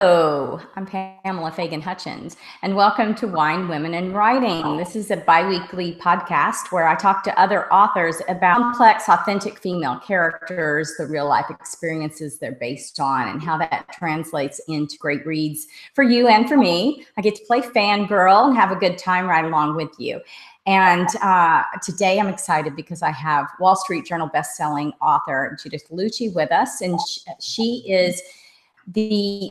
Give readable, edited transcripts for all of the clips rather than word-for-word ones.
Hello, I'm Pamela Fagan Hutchins, and welcome to Wine, Women, and Writing. This is a bi-weekly podcast where I talk to other authors about complex, authentic female characters, the real-life experiences they're based on, and how that translates into great reads for you and for me. I get to play fangirl and have a good time right along with you. And today I'm excited because I have Wall Street Journal bestselling author Judith Lucci with us, and she is the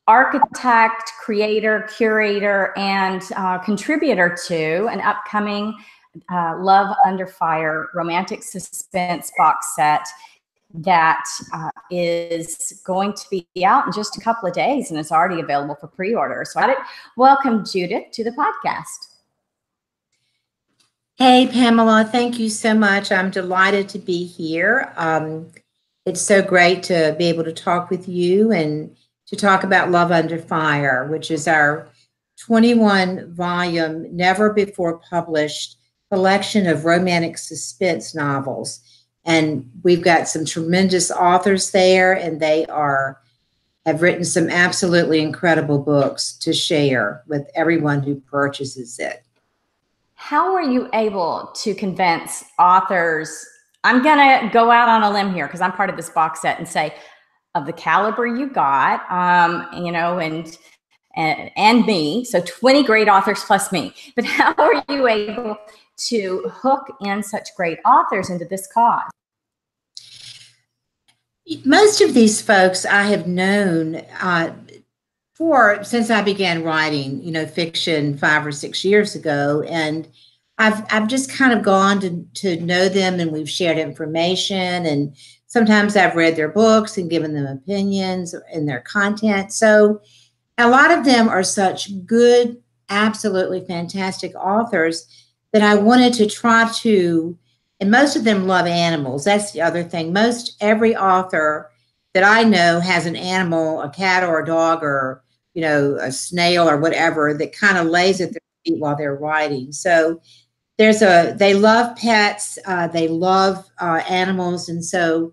architect, creator, curator, and contributor to an upcoming Love Under Fire romantic suspense box set that is going to be out in just a couple of days, and it's already available for pre-order. So welcome, Judith, to the podcast. Hey, Pamela, thank you so much. I'm delighted to be here. It's so great to be able to talk with you and to talk about Love Under Fire, which is our 21-volume, never before published collection of romantic suspense novels. And we've got some tremendous authors there, and they have written some absolutely incredible books to share with everyone who purchases it. How are you able to convince authors? I'm going to go out on a limb here because I'm part of this box set and say, of the caliber you got, and me, so 20 great authors plus me. But how are you able to hook in such great authors into this cause? Most of these folks I have known since I began writing, fiction 5 or 6 years ago, and I've just kind of gone to know them, and we've shared information, and sometimes I've read their books and given them opinions in their content. So a lot of them are such good, absolutely fantastic authors that I wanted to try to, and most of them love animals. That's the other thing. Every author that I know has an animal, a cat or a dog or, a snail or whatever that kind of lays at their feet while they're writing. So they love pets, they love animals. And so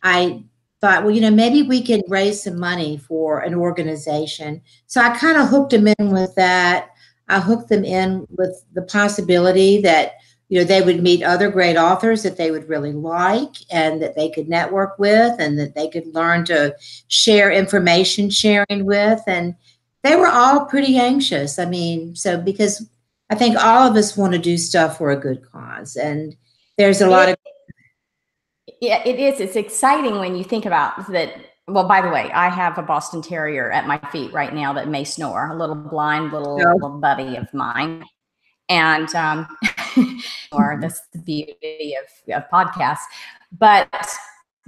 I thought, well, maybe we could raise some money for an organization. So I kind of hooked them in with that. I hooked them in with the possibility that, they would meet other great authors that they would really like and that they could network with and that they could learn to share information sharing with. And they were all pretty anxious. Because I think all of us want to do stuff for a good cause. And there's a lot of... Yeah, it is. It's exciting when you think about that. Well, by the way, I have a Boston Terrier at my feet right now that may snore, a little blind little buddy of mine. And or that's the beauty of podcasts. But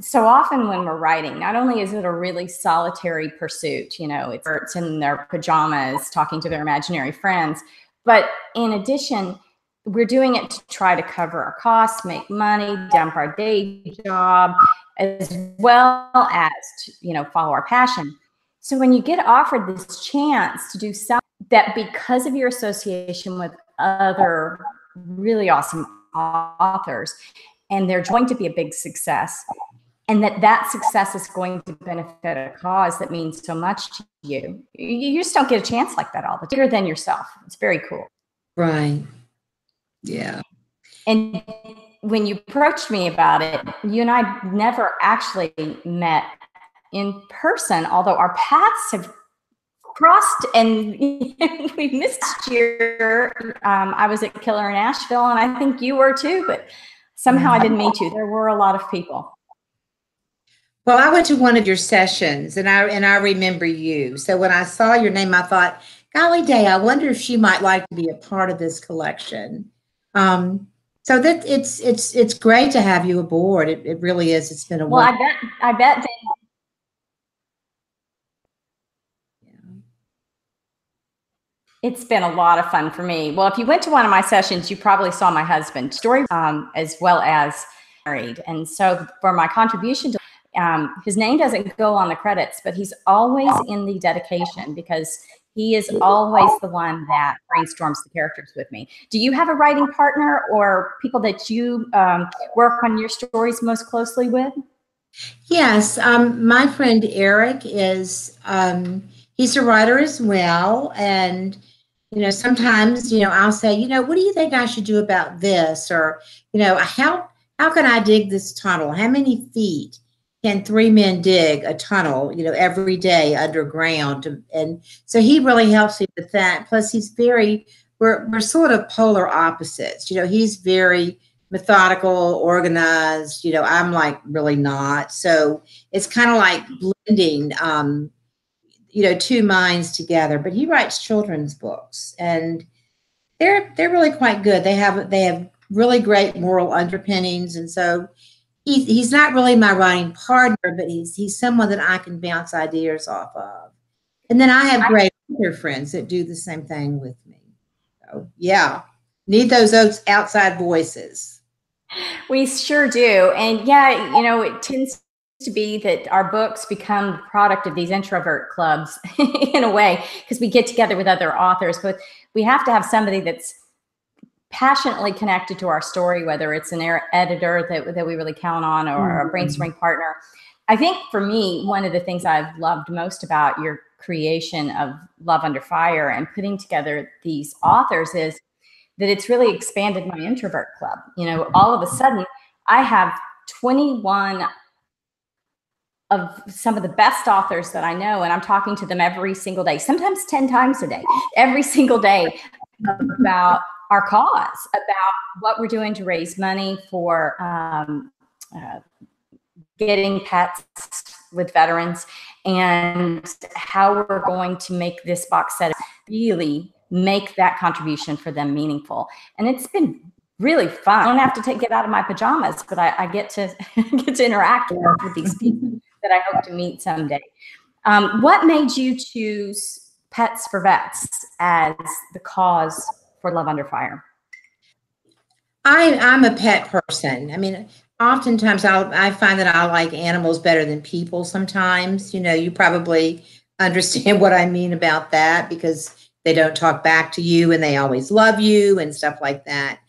so often when we're writing, not only is it a really solitary pursuit, it's in their pajamas talking to their imaginary friends, but in addition, we're doing it to try to cover our costs, make money, dump our day job, as well as follow our passion. So when you get offered this chance to do something that, because of your association with other really awesome authors, and they're going to be a big success, and that success is going to benefit a cause that means so much to you, you just don't get a chance like that all the time. Bigger than yourself. It's very cool. Right. Yeah. And when you approached me about it, you and I never actually met in person, although our paths have crossed and we missed year. I was at Killer in Asheville, and I think you were too, but somehow I didn't meet you. There were a lot of people. Well, I went to one of your sessions, and I remember you. So when I saw your name, I thought, golly day, I wonder if she might like to be a part of this collection. So that it's great to have you aboard. It really is. It's been a while. Well, I bet. It's been a lot of fun for me. Well, if you went to one of my sessions, you probably saw my husband's story, as well as married. And so for my contribution to his name doesn't go on the credits, but he's always in the dedication because he is always the one that brainstorms the characters with me. Do you have a writing partner or people that you work on your stories most closely with? Yes. My friend Eric is, he's a writer as well. And, sometimes, I'll say, what do you think I should do about this? Or, how can I dig this tunnel? How many feet can 3 men dig a tunnel, every day underground? And so he really helps me with that. Plus we're sort of polar opposites. He's very methodical, organized. I'm like really not. So it's kind of like blending, two minds together. But he writes children's books, and they're really quite good. They have really great moral underpinnings, and so he's not really my writing partner, but he's someone that I can bounce ideas off of. And then I have great other friends that do the same thing with me. So yeah, need those outside voices. We sure do. And yeah, it tends to be that our books become the product of these introvert clubs in a way, because we get together with other authors, but we have to have somebody that's passionately connected to our story, whether it's an editor that we really count on, or a brainstorming partner. I think for me, one of the things I've loved most about your creation of Love Under Fire and putting together these authors is that it's really expanded my introvert club. All of a sudden I have 21 of some of the best authors that I know, and I'm talking to them every single day, sometimes 10 times a day, every single day, about our cause, about what we're doing to raise money for getting pets with veterans, and how we're going to make this box set really make that contribution for them meaningful. And it's been really fun. I don't have to get out of my pajamas, but I get to get to interact with these people that I hope to meet someday. What made you choose Pets for Vets as the cause for Love Under Fire? I'm a pet person. I mean, oftentimes I find that I like animals better than people sometimes. You probably understand what I mean about that, because they don't talk back to you and they always love you and stuff like that.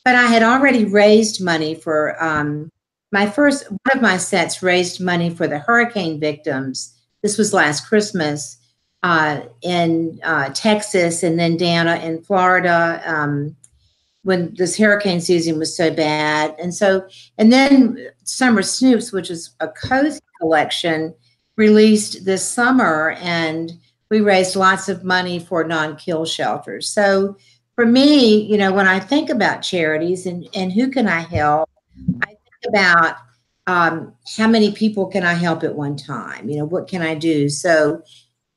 But I had already raised money for one of my sets raised money for the hurricane victims. This was last Christmas in Texas, and then down in Florida when this hurricane season was so bad. And then Summer Snoops, which is a cozy collection, released this summer, and we raised lots of money for non-kill shelters. So for me, when I think about charities and who can I help, I think about how many people can I help at one time? What can I do? So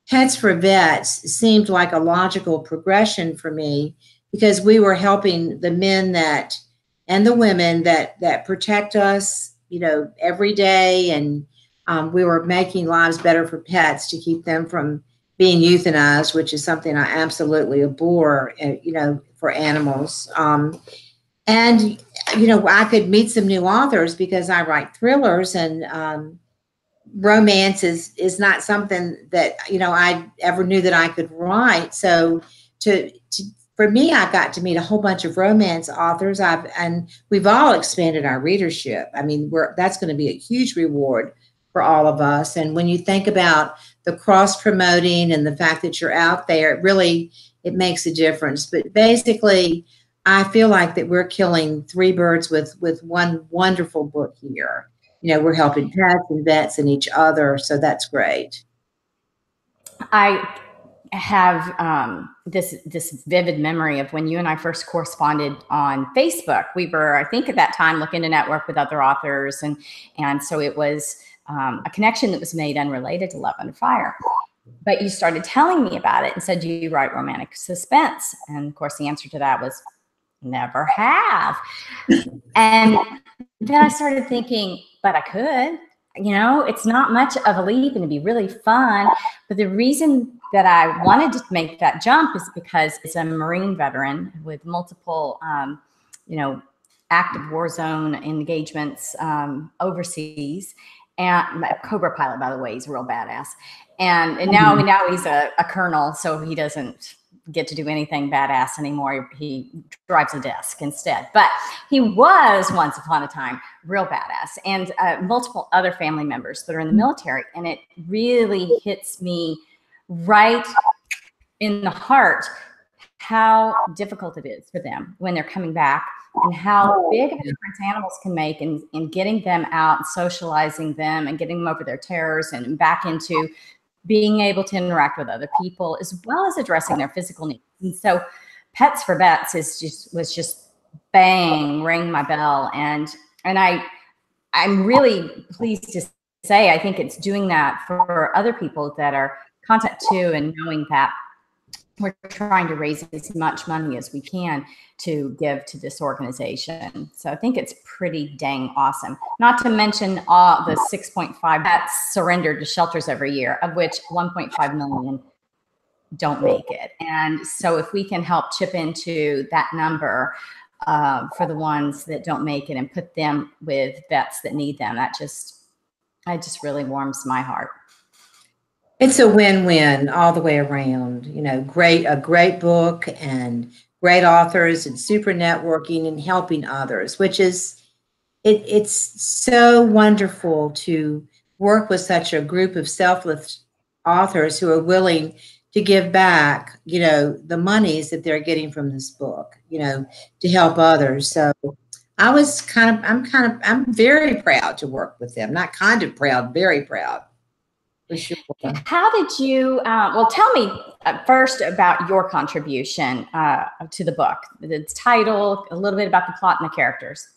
Pets for Vets seemed like a logical progression for me, because we were helping the men and the women that protect us, every day. And we were making lives better for pets to keep them from being euthanized, which is something I absolutely abhor, for animals. And I could meet some new authors because I write thrillers, and romance is not something that, I ever knew that I could write. So for me, I got to meet a whole bunch of romance authors, and we've all expanded our readership. I mean, that's going to be a huge reward for all of us. And when you think about the cross promoting and the fact that you're out there, it makes a difference. But basically, I feel like that we're killing 3 birds with one wonderful book here. We're helping pets and vets and each other, so that's great. I have this vivid memory of when you and I first corresponded on Facebook. We were, I think at that time, looking to network with other authors, and so it was a connection that was made unrelated to Love Under Fire. But you started telling me about it and said, do you write romantic suspense? And of course, the answer to that was never have. And then I started thinking, but I could. It's not much of a leap and it'd be really fun. But the reason that I wanted to make that jump is because it's a Marine veteran with multiple, active war zone engagements overseas. And a Cobra pilot, by the way, he's real badass. And now he's a colonel, so he doesn't get to do anything badass anymore. He drives a desk instead. But he was once upon a time real badass, and multiple other family members that are in the military. And it really hits me right in the heart how difficult it is for them when they're coming back, and how big of a difference animals can make in getting them out and socializing them and getting them over their terrors and back into being able to interact with other people, as well as addressing their physical needs. And so Pets for Vets was just bang, ring my bell. And I'm really pleased to say, I think it's doing that for other people that are content too, and knowing that we're trying to raise as much money as we can to give to this organization. So I think it's pretty dang awesome. Not to mention all the 6.5 pets surrendered to shelters every year, of which 1.5 million don't make it. And so if we can help chip into that number for the ones that don't make it and put them with vets that need them, it just really warms my heart. It's a win-win all the way around. You know, a great book and great authors and super networking and helping others, which is, it's so wonderful to work with such a group of selfless authors who are willing to give back, you know, the monies that they're getting from this book, you know, to help others. So I'm very proud to work with them. Not kind of proud, very proud. For sure. How did you, well, tell me first about your contribution to the book, the title, a little bit about the plot and the characters.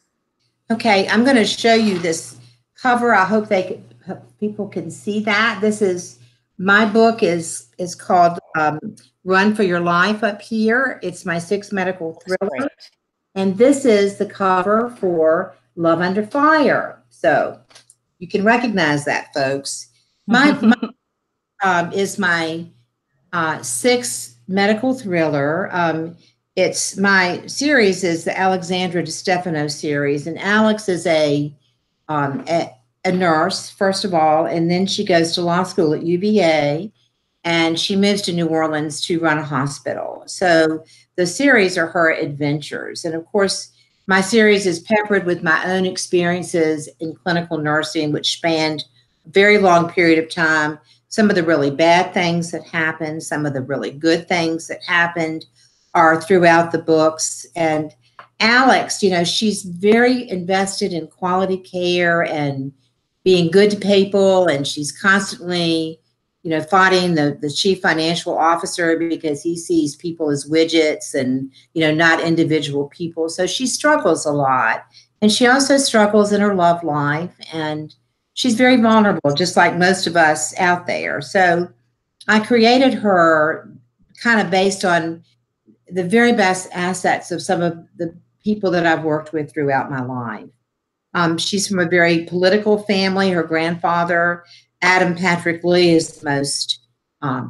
Okay, I'm going to show you this cover. I hope people can see that. This is, my book is called Run for Your Life up here. It's my 6th medical thriller. And this is the cover for Love Under Fire. So you can recognize that, folks. My is my 6th medical thriller. It's my series is the Alexandra Destephano series, and Alex is a nurse first of all, and then she goes to law school at UVA, and she moves to New Orleans to run a hospital. So the series are her adventures, and of course, my series is peppered with my own experiences in clinical nursing, which spanned a very long period of time. Some of the really bad things that happened, some of the really good things that happened are throughout the books. And Alex, you know, she's very invested in quality care and being good to people. And she's constantly, you know, fighting the chief financial officer because he sees people as widgets and, you know, not individual people. So she struggles a lot. And she also struggles in her love life. And she's very vulnerable, just like most of us out there. So I created her kind of based on the very best assets of some of the people that I've worked with throughout my life. She's from a very political family. Her grandfather, Adam Patrick Lee, is the most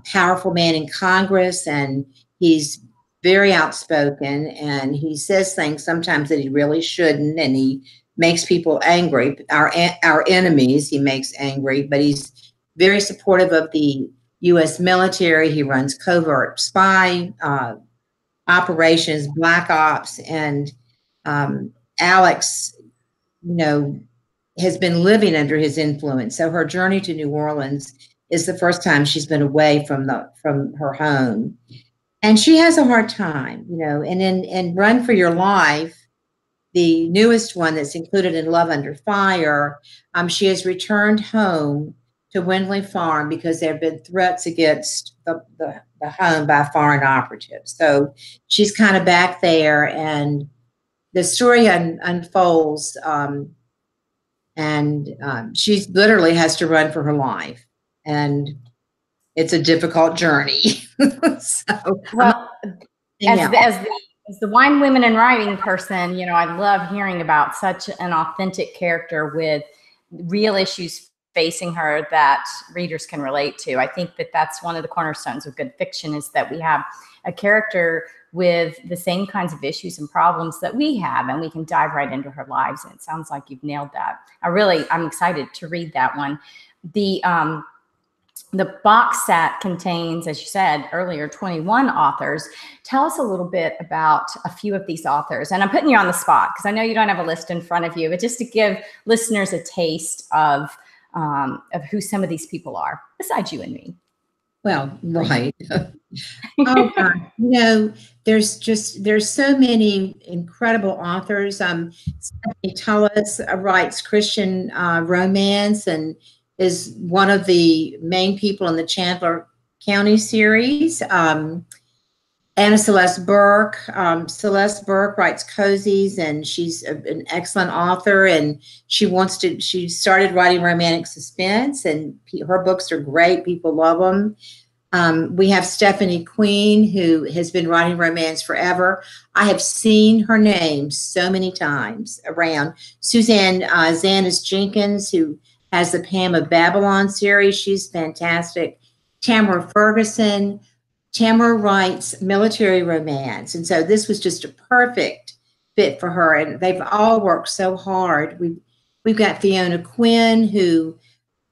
powerful man in Congress, and he's very outspoken, and he says things sometimes that he really shouldn't, and he makes people angry. Our enemies he makes angry, but he's very supportive of the U.S. military. He runs covert spy operations, black ops, and Alex, you know, has been living under his influence. So her journey to New Orleans is the first time she's been away from her home, and she has a hard time, you know. And in Run for Your Life, the newest one that's included in Love Under Fire, she has returned home to Windley Farm because there have been threats against the home by foreign operatives. So she's kind of back there, and the story unfolds, and she literally has to run for her life, and it's a difficult journey. So, well, as the wine, women, and writing person, you know, I love hearing about such an authentic character with real issues facing her that readers can relate to. I think that that's one of the cornerstones of good fiction, is that we have a character with the same kinds of issues and problems that we have, and we can dive right into her lives. And it sounds like you've nailed that. I'm excited to read that one. The box set contains, as you said earlier, 21 authors. Tell us a little bit about a few of these authors. And I'm putting you on the spot because I know you don't have a list in front of you, but just to give listeners a taste of who some of these people are, besides you and me. Well, right. Oh God, there's so many incredible authors. Stephanie Tullis writes Christian romance and is one of the main people in the Chandler County series. Anna Celeste Burke. Celeste Burke writes cozies, and she's an excellent author. And she started writing romantic suspense, and her books are great. People love them. We have Stephanie Queen, who has been writing romance forever. I have seen her name so many times around. Suzanne Zanis Jenkins, who has the Pam of Babylon series. She's fantastic. Tamara Ferguson. Tamara writes military romance. And so this was just a perfect fit for her. And they've all worked so hard. We've got Fiona Quinn, who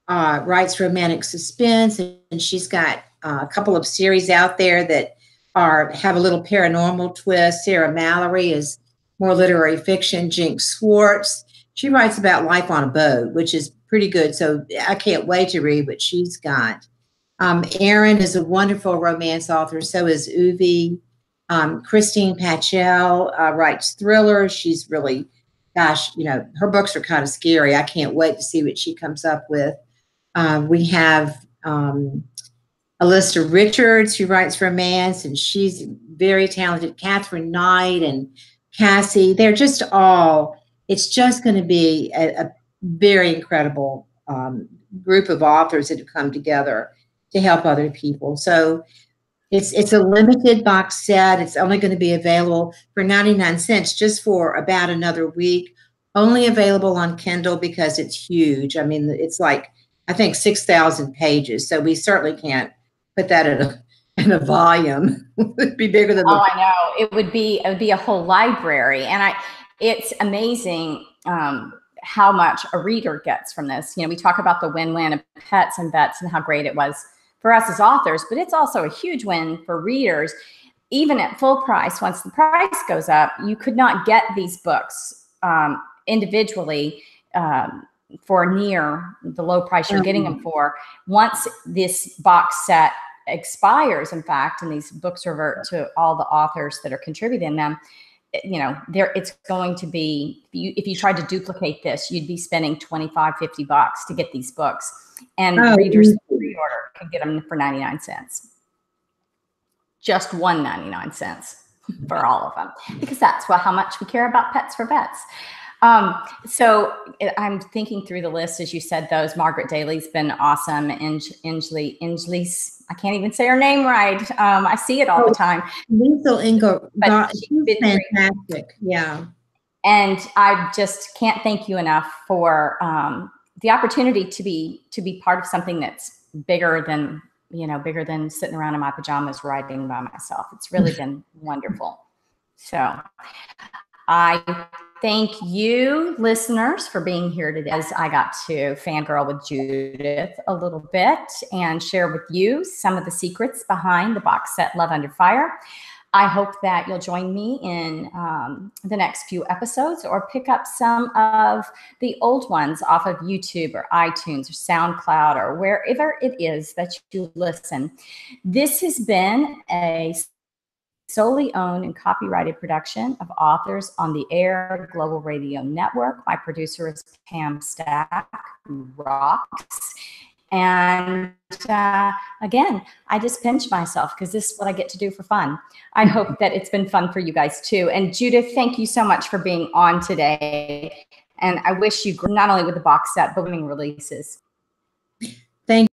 writes romantic suspense, and she's got a couple of series out there that have a little paranormal twist. Sarah Mallory is more literary fiction. Jinx Swartz, she writes about life on a boat, which is pretty good. So I can't wait to read what she's got. Erin is a wonderful romance author. So is Uvi. Christine Patchell writes thrillers. She's really, gosh, her books are kind of scary. I can't wait to see what she comes up with. We have Alyssa Richards, who writes romance, and she's very talented. Catherine Knight and Cassie, they're just it's just going to be a very incredible group of authors that have come together to help other people. So it's a limited box set. It's only going to be available for 99 cents just for about another week. Only available on Kindle because it's huge. I mean, it's like, I think 6,000 pages. So we certainly can't put that in a volume. It would be bigger than. Oh, I know. It would be a whole library. And it's amazing how much a reader gets from this. We talk about the win-win of Pets and Vets and how great it was for us as authors, but it's also a huge win for readers. Even at full price, once the price goes up, you could not get these books individually for near the low price you're getting them for. Once this box set expires, in fact, and these books revert to all the authors that are contributing them, it's going to be, if you tried to duplicate this, you'd be spending $25-$50 to get these books. And readers pre-order can get them for 99 cents. Just $1.99 for all of them, because that's how much we care about Pets for Vets. So I'm thinking through the list, as you said, those. Margaret Daly's been awesome. Inglis, I can't even say her name right. I see it all the time. Liesl Ingo, she's fantastic. Yeah. And I just can't thank you enough for the opportunity to be part of something that's bigger than sitting around in my pajamas writing by myself. It's really been wonderful. So I thank you, listeners, for being here today, as I got to fangirl with Judith a little bit and share with you some of the secrets behind the box set Love Under Fire. I hope that you'll join me in the next few episodes, or pick up some of the old ones off of YouTube or iTunes or SoundCloud or wherever it is that you listen. This has been a solely owned and copyrighted production of Authors on the Air Global Radio Network. My producer is Pam Stack, who rocks. And again, I just pinch myself because this is what I get to do for fun. I hope that it's been fun for you guys too. And Judith, thank you so much for being on today. And I wish you not only with the box set, but winning releases. Thank